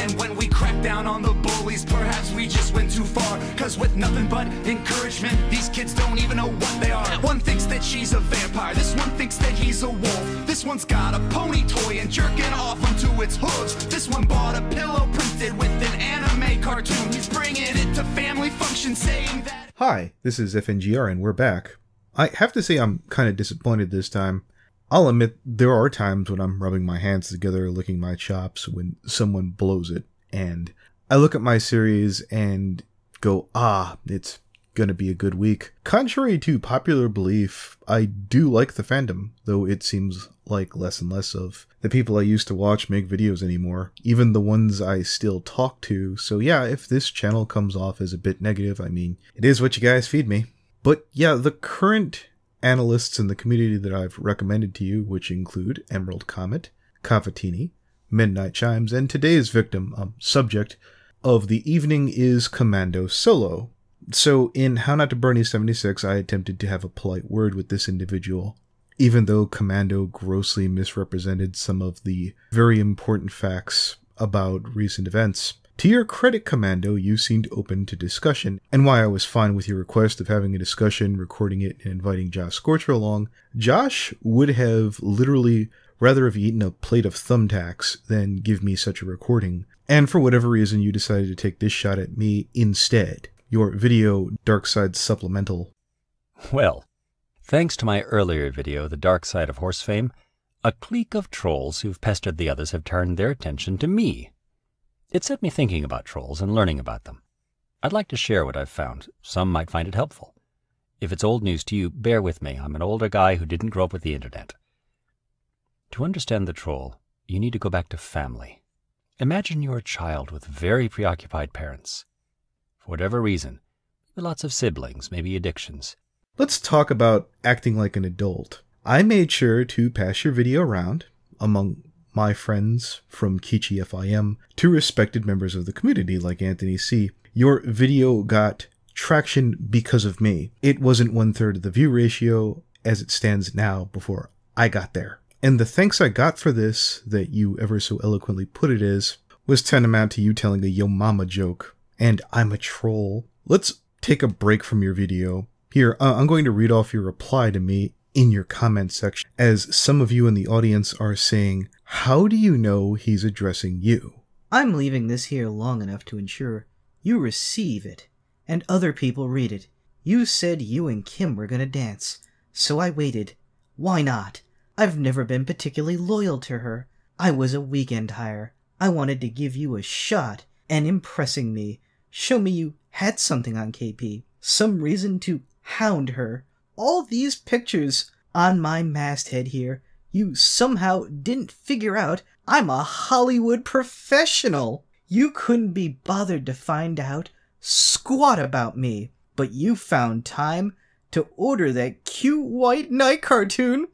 And when we crack down on the bullies, perhaps we just went too far. Cause with nothing but encouragement, these kids don't even know what they are. One thinks that she's a vampire, this one thinks that he's a wolf. This one's got a pony toy and jerking off onto its hooves. This one bought a pillow printed with an anime cartoon. He's bringing it to family functions saying that... Hi, this is FNGR and we're back. I have to say I'm kind of disappointed this time. I'll admit there are times when I'm rubbing my hands together, licking my chops when someone blows it, and I look at my series and go, it's gonna be a good week. Contrary to popular belief, I do like the fandom, though it seems like less and less of the people I used to watch make videos anymore, even the ones I still talk to. So yeah, if this channel comes off as a bit negative, I mean, it is what you guys feed me. But yeah, the current analysts in the community that I've recommended to you, which include Emerald Comet, Cavatini, Midnight Chimes, and today's victim, subject of the evening is Commando Solo. So in How Not to Brony 76, I attempted to have a polite word with this individual, even though Commando grossly misrepresented some of the very important facts about recent events. To your credit, Commando, you seemed open to discussion, and while I was fine with your request of having a discussion, recording it, and inviting Josh Scorcher along, Josh would have literally rather have eaten a plate of thumbtacks than give me such a recording, and for whatever reason you decided to take this shot at me instead. Your video Dark Side Supplemental. Well, thanks to my earlier video, The Dark Side of Horse Fame, a clique of trolls who've pestered the others have turned their attention to me. It set me thinking about trolls and learning about them. I'd like to share what I've found. Some might find it helpful. If it's old news to you, bear with me. I'm an older guy who didn't grow up with the internet. To understand the troll, you need to go back to family. Imagine you're a child with very preoccupied parents. For whatever reason, lots of siblings, maybe addictions. Let's talk about acting like an adult. I made sure to pass your video around among my friends from Kichi FIM to respected members of the community like Anthony C. Your video got traction because of me. It wasn't 1/3 of the view ratio as it stands now before I got there. And the thanks I got for this, that you ever so eloquently put it as, was tantamount to you telling a yo mama joke. And I'm a troll. Let's take a break from your video. Here, I'm going to read off your reply to me in your comment section, as some of you in the audience are saying, how do you know he's addressing you? I'm leaving this here long enough to ensure you receive it, and other people read it. You said you and Kim were gonna dance, so I waited. Why not? I've never been particularly loyal to her. I was a weekend hire. I wanted to give you a shot, and impressing me. Show me you had something on KP. Some reason to hound her. All these pictures on my masthead here, you somehow didn't figure out I'm a Hollywood professional. You couldn't be bothered to find out squat about me, but you found time to order that cute white knight cartoon.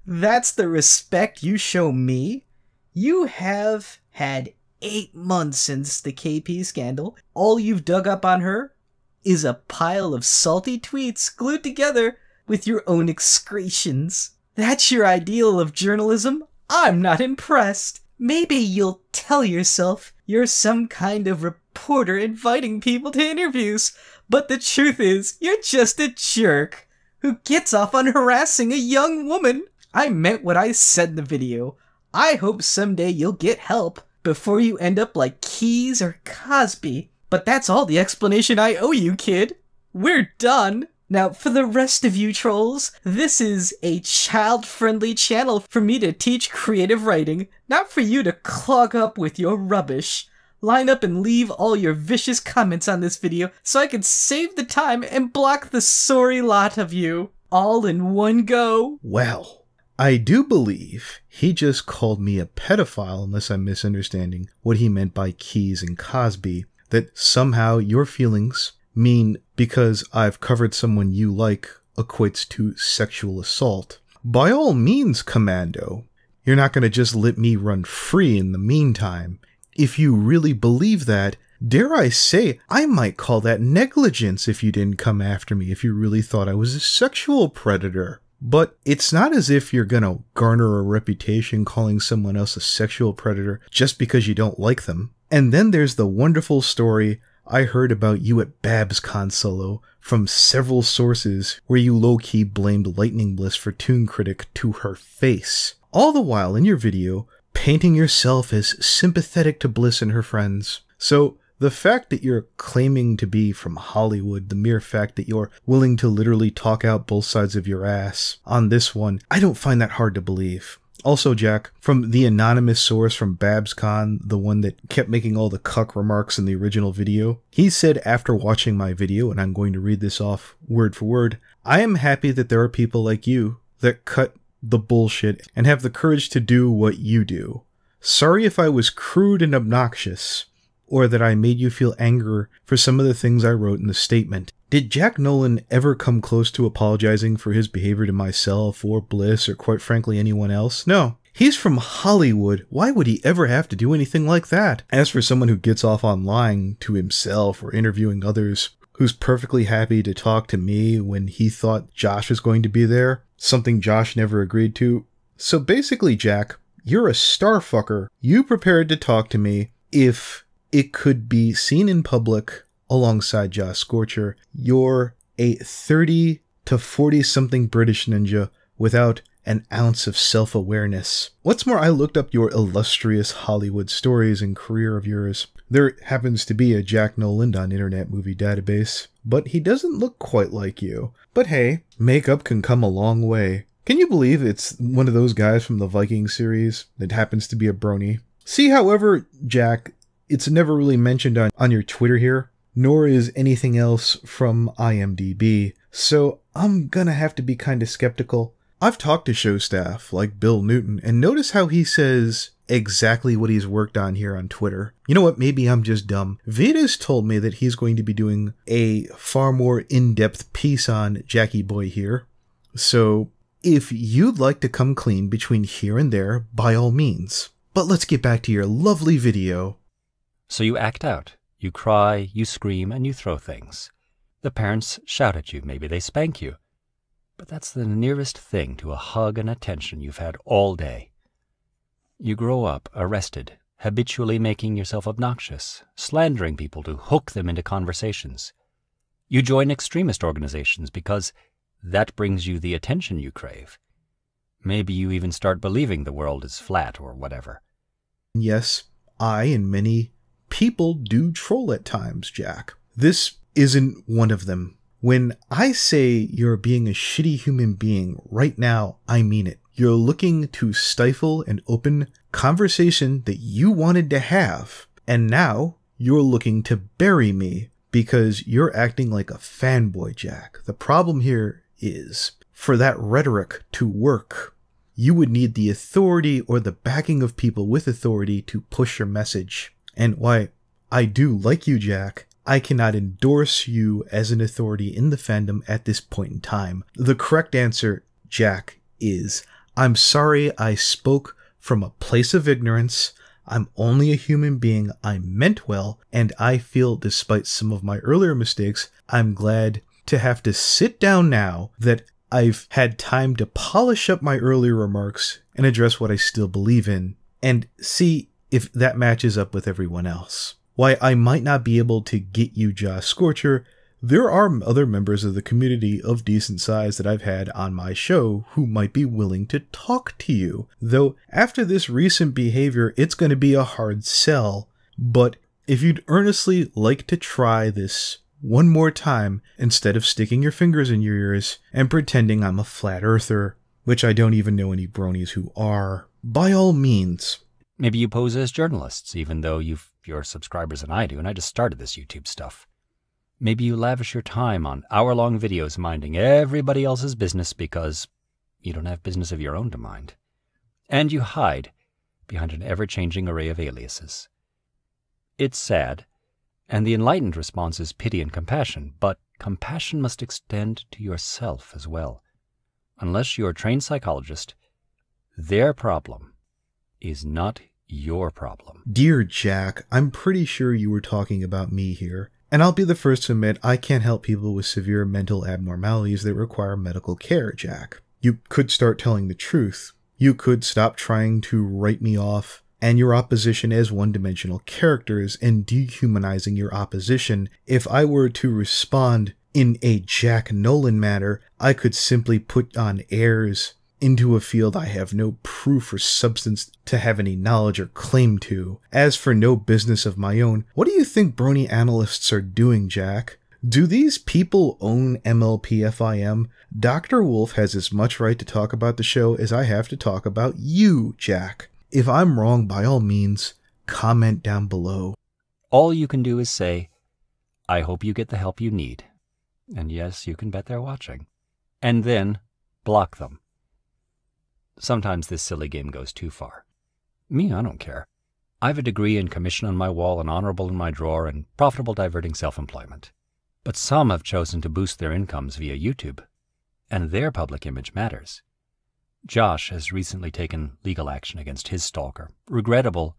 That's the respect you show me? You have had 8 months since the KP scandal. All you've dug up on her is a pile of salty tweets glued together with your own excretions. That's your ideal of journalism? I'm not impressed. Maybe you'll tell yourself you're some kind of reporter inviting people to interviews, but the truth is, you're just a jerk who gets off on harassing a young woman. I meant what I said in the video. I hope someday you'll get help before you end up like Keys or Cosby. But that's all the explanation I owe you, kid. We're done. Now, for the rest of you trolls, this is a child-friendly channel for me to teach creative writing, not for you to clog up with your rubbish. Line up and leave all your vicious comments on this video so I can save the time and block the sorry lot of you. All in one go. Well, I do believe he just called me a pedophile, unless I'm misunderstanding what he meant by Keys and Cosby. That somehow your feelings mean because I've covered someone you like equates to sexual assault. By all means, Commando, you're not going to just let me run free in the meantime. If you really believe that, dare I say, I might call that negligence if you didn't come after me, if you really thought I was a sexual predator. But it's not as if you're gonna garner a reputation calling someone else a sexual predator just because you don't like them. And then there's the wonderful story I heard about you at BabsCon Solo from several sources where you low-key blamed Lightning Bliss for Toon Critic to her face. All the while in your video, painting yourself as sympathetic to Bliss and her friends. So the fact that you're claiming to be from Hollywood, the mere fact that you're willing to literally talk out both sides of your ass on this one, I don't find that hard to believe. Also, Jack, from the anonymous source from BabsCon, the one that kept making all the cuck remarks in the original video, he said after watching my video, and I'm going to read this off word for word, "I am happy that there are people like you that cut the bullshit and have the courage to do what you do. Sorry if I was crude and obnoxious, or that I made you feel anger for some of the things I wrote in the statement. Did Jack Nolan ever come close to apologizing for his behavior to myself or Bliss or quite frankly anyone else? No. He's from Hollywood. Why would he ever have to do anything like that? As for someone who gets off on lying to himself or interviewing others, who's perfectly happy to talk to me when he thought Josh was going to be there, something Josh never agreed to. So basically, Jack, you're a starfucker. You prepared to talk to me if it could be seen in public alongside Josh Scorcher. You're a 30 to 40 something British ninja without an ounce of self-awareness. What's more, I looked up your illustrious Hollywood stories and career of yours. There happens to be a Jack Nolan on Internet Movie Database, but he doesn't look quite like you. But hey, makeup can come a long way. Can you believe it's one of those guys from the Viking series that happens to be a brony? See, however, Jack, it's never really mentioned on your Twitter here, nor is anything else from IMDb, so I'm gonna have to be kinda skeptical. I've talked to show staff like Bill Newton, and notice how he says exactly what he's worked on here on Twitter. You know what, maybe I'm just dumb. Veda's told me that he's going to be doing a far more in-depth piece on Jackie Boy here, so if you'd like to come clean between here and there, by all means. But let's get back to your lovely video. So you act out. You cry, you scream, and you throw things. The parents shout at you, maybe they spank you. But that's the nearest thing to a hug and attention you've had all day. You grow up arrested, habitually making yourself obnoxious, slandering people to hook them into conversations. You join extremist organizations because that brings you the attention you crave. Maybe you even start believing the world is flat or whatever. Yes, I and many people do troll at times, Jack. This isn't one of them. When I say you're being a shitty human being right now, I mean it. You're looking to stifle an open conversation that you wanted to have, and now you're looking to bury me because you're acting like a fanboy, Jack. The problem here is, for that rhetoric to work, you would need the authority or the backing of people with authority to push your message. And why I do like you, Jack, I cannot endorse you as an authority in the fandom at this point in time. The correct answer, Jack, is I'm sorry I spoke from a place of ignorance. I'm only a human being. I meant well, and I feel, despite some of my earlier mistakes, I'm glad to have to sit down now that I've had time to polish up my earlier remarks and address what I still believe in, and see if that matches up with everyone else. Why I might not be able to get you Josh Scorcher, there are other members of the community of decent size that I've had on my show who might be willing to talk to you. Though after this recent behavior, it's going to be a hard sell. But if you'd earnestly like to try this one more time, instead of sticking your fingers in your ears and pretending I'm a flat earther, which I don't even know any bronies who are, by all means. Maybe you pose as journalists, even though you've fewer subscribers than I do, and I just started this YouTube stuff. Maybe you lavish your time on hour-long videos minding everybody else's business because you don't have business of your own to mind. And you hide behind an ever-changing array of aliases. It's sad, and the enlightened response is pity and compassion, but compassion must extend to yourself as well. Unless you're a trained psychologist, their problem is not your problem. Dear Jack, I'm pretty sure you were talking about me here. And I'll be the first to admit I can't help people with severe mental abnormalities that require medical care, Jack. You could start telling the truth. You could stop trying to write me off and your opposition as one-dimensional characters and dehumanizing your opposition. If I were to respond in a Jack Nolan manner, I could simply put on airs into a field I have no proof or substance to have any knowledge or claim to. As for no business of my own, what do you think Brony analysts are doing, Jack? Do these people own MLPFIM? Dr. Wolf has as much right to talk about the show as I have to talk about you, Jack. If I'm wrong, by all means, comment down below. All you can do is say, I hope you get the help you need. And yes, you can bet they're watching. And then block them. Sometimes this silly game goes too far. Me, I don't care. I have a degree in commission on my wall, and honorable in my drawer, and profitable diverting self-employment. But some have chosen to boost their incomes via YouTube, and their public image matters. Josh has recently taken legal action against his stalker. Regrettable,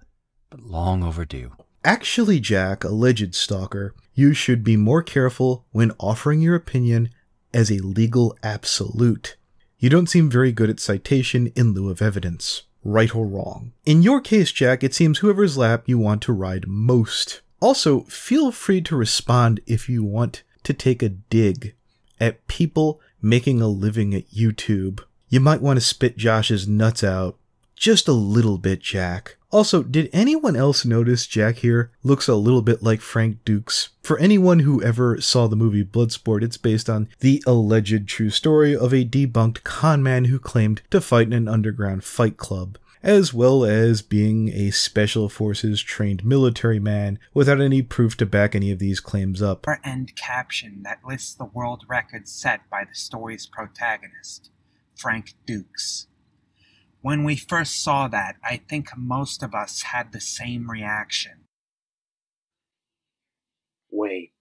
but long overdue. Actually, Jack, alleged stalker, you should be more careful when offering your opinion as a legal absolute. You don't seem very good at citation in lieu of evidence, right or wrong. In your case, Jack, it seems whoever's lap you want to ride most. Also, feel free to respond if you want to take a dig at people making a living at YouTube. You might want to spit Josh's nuts out just a little bit, Jack. Also, did anyone else notice Jack here looks a little bit like Frank Dukes? For anyone who ever saw the movie Bloodsport, it's based on the alleged true story of a debunked con man who claimed to fight in an underground fight club, as well as being a special forces trained military man without any proof to back any of these claims up. End caption that lists the world record set by the story's protagonist, Frank Dukes. When we first saw that, I think most of us had the same reaction. Wait,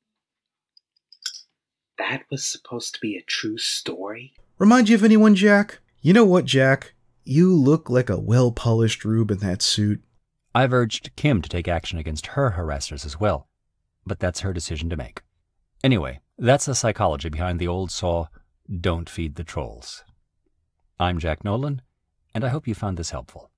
that was supposed to be a true story? Remind you of anyone, Jack? You know what, Jack? You look like a well-polished rube in that suit. I've urged Kim to take action against her harassers as well, but that's her decision to make. Anyway, that's the psychology behind the old saw, don't feed the trolls. I'm Jack Nolan, and I hope you found this helpful.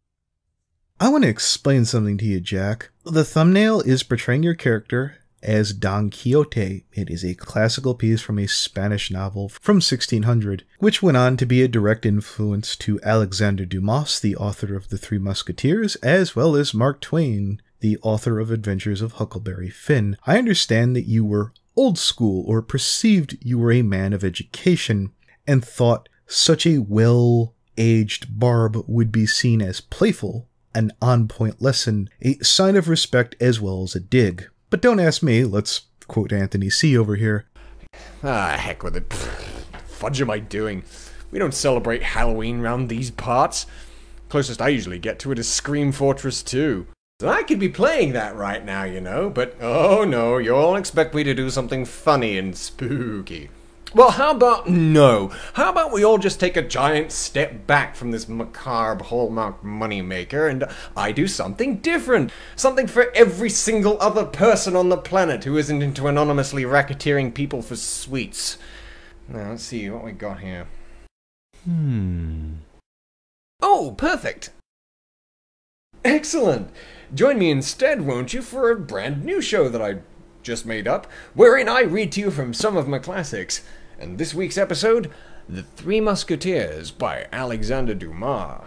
I want to explain something to you, Jack. The thumbnail is portraying your character as Don Quixote. It is a classical piece from a Spanish novel from 1600, which went on to be a direct influence to Alexander Dumas, the author of The Three Musketeers, as well as Mark Twain, the author of Adventures of Huckleberry Finn. I understand that you were old school, or perceived you were a man of education, and thought such a well-aged barb would be seen as playful, an on-point lesson, a sign of respect as well as a dig. But don't ask me, let's quote Anthony C. over here. Ah, heck with it. Fudge am I doing? We don't celebrate Halloween round these parts. Closest I usually get to it is Scream Fortress 2. So I could be playing that right now, you know, but oh no, you all expect me to do something funny and spooky. Well, how about no? How about we all just take a giant step back from this macabre hallmark moneymaker and I do something different? Something for every single other person on the planet who isn't into anonymously racketeering people for sweets. Now, let's see what we got here. Oh, perfect! Excellent! Join me instead, won't you, for a brand new show that I just made up, wherein I read to you from some of my classics. And this week's episode, The Three Musketeers by Alexander Dumas.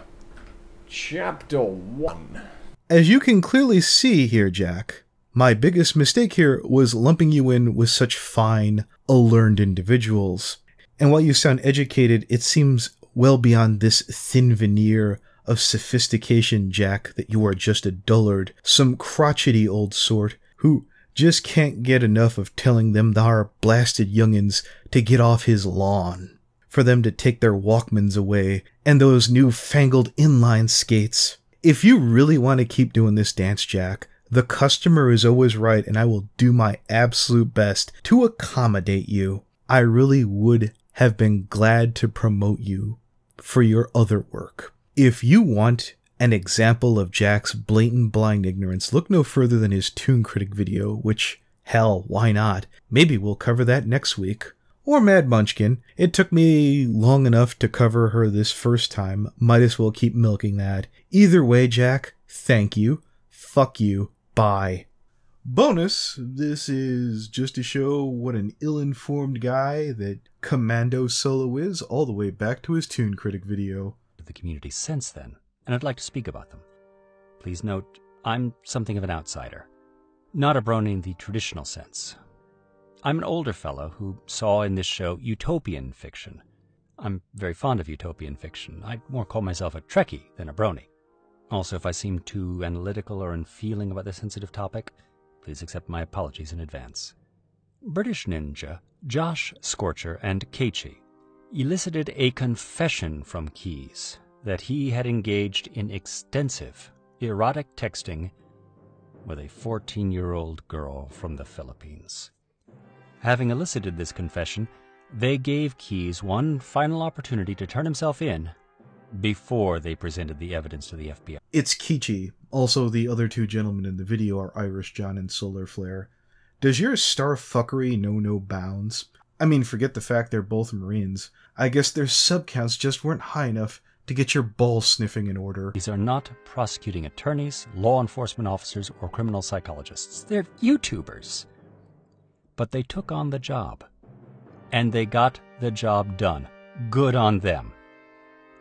Chapter 1. As you can clearly see here, Jack, my biggest mistake here was lumping you in with such fine, learned individuals. And while you sound educated, it seems well beyond this thin veneer of sophistication, Jack, that you are just a dullard, some crotchety old sort, who just can't get enough of telling them thar blasted youngins to get off his lawn, for them to take their Walkmans away, and those new-fangled inline skates. If you really want to keep doing this dance, Jack, the customer is always right, and I will do my absolute best to accommodate you. I really would have been glad to promote you for your other work. If you want an example of Jack's blatant blind ignorance, look no further than his Toon Critic video, which, hell, why not? Maybe we'll cover that next week. or Mad Munchkin. It took me long enough to cover her this first time. Might as well keep milking that. Either way, Jack, thank you. Fuck you. Bye. Bonus, this is just to show what an ill-informed guy that Commando Solo is, all the way back to his Toon Critic video. The community since then, and I'd like to speak about them. Please note, I'm something of an outsider. Not a Brony in the traditional sense. I'm an older fellow who saw in this show utopian fiction. I'm very fond of utopian fiction. I'd more call myself a Trekkie than a Brony. Also, if I seem too analytical or unfeeling about this sensitive topic, please accept my apologies in advance. British ninja Josh Scorcher and Keiichi elicited a confession from Keyes that he had engaged in extensive erotic texting with a 14-year-old girl from the Philippines. Having elicited this confession, they gave Keyes one final opportunity to turn himself in before they presented the evidence to the FBI. It's Keiichi. Also, the other two gentlemen in the video are Irish John and Solar Flare. Does your starfuckery know no bounds? I mean, forget the fact they're both Marines. I guess their subcounts just weren't high enough to get your ball sniffing in order. These are not prosecuting attorneys, law enforcement officers, or criminal psychologists. They're YouTubers. But they took on the job. And they got the job done. Good on them.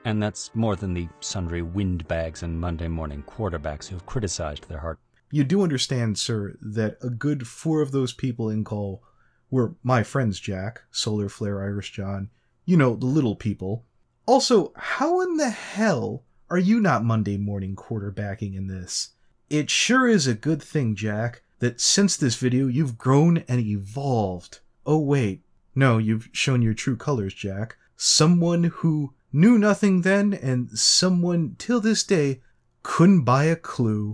And that's more than the sundry windbags and Monday morning quarterbacks who've criticized their heart. You do understand, sir, that a good 4 of those people in call were my friends, Jack, Solar Flare, Irish John, you know, the little people. Also, how in the hell are you not Monday morning quarterbacking in this? It sure is a good thing, Jack, that since this video you've grown and evolved. Oh wait, no, you've shown your true colors, Jack. Someone who knew nothing then, and someone till this day couldn't buy a clue.